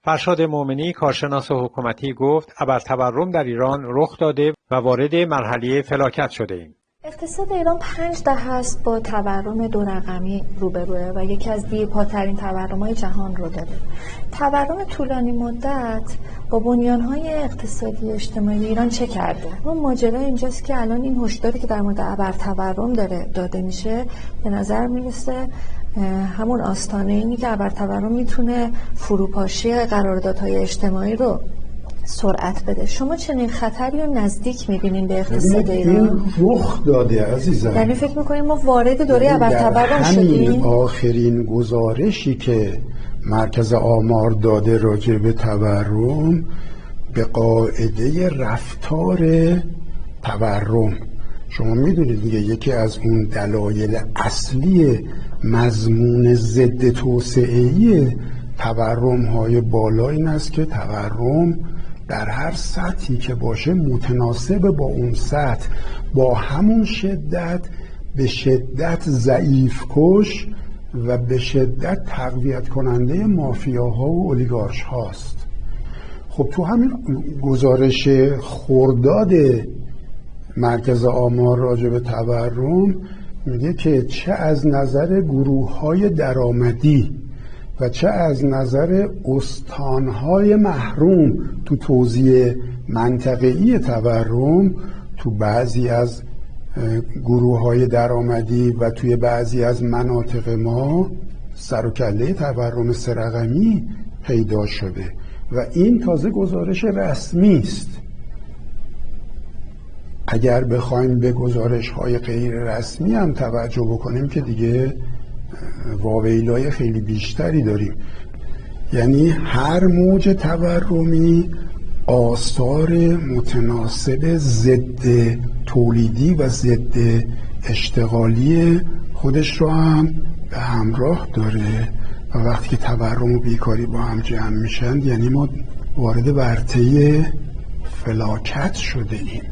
فرشاد مومنی کارشناس حکومتی گفت ابرتورم در ایران رخ داده و وارد مرحله فلاکت شده ایم. اقتصاد ایران 5 دهه است با تورم 2 رقمی روبروه و یکی از دیرپاترین تورم‌های جهان رو داره. تورم طولانی مدت با بنیان‌های اقتصادی اجتماعی ایران چه کرده؟ اون ماجرا اینجاست که الان این هشداری که در مورد ابرتورم داره داده میشه به نظر میرسه همون آستانه اینی که ابرتورم میتونه فروپاشی قراردادهای اجتماعی رو سرعت بده. شما چنین خطری رو نزدیک می‌بینین به اقتصاد ایران؟ رخ داده عزیزم. یعنی فکر می‌کنین ما وارد دوره ابرتورم شدیم؟ آخرین گزارشی که مرکز آمار داده راجع به تورم به قاعده رفتار تورم، شما میدونید دیگه یکی از اون دلایل اصلی مضمون ضد توسعه‌ای تورم‌های بالا این است که تورم در هر سطحی که باشه متناسب با اون سطح با همون شدت به شدت ضعیف کش و به شدت تقویت کننده مافیاها و اولیگارش هاست. خب تو همین گزارش خرداد مرکز آمار راجع به تورم میگه که چه از نظر گروه‌های درآمدی و چه از نظر استانهای محروم تو توزیع منطقه‌ای تورم تو بعضی از گروه‌های درآمدی و توی بعضی از مناطق ما سر و کله تورم 3 رقمی پیدا شده و این تازه گزارش رسمی است. اگر بخوایم به گزارش‌های غیر رسمی هم توجه بکنیم که دیگه واویلای خیلی بیشتری داریم. یعنی هر موج تورمی آثار متناسب ضد تولیدی و ضد اشتغالی خودش رو هم به همراه داره و وقتی که تورم و بیکاری با هم جمع میشن یعنی ما وارد ورطه فلاکت شده ایم.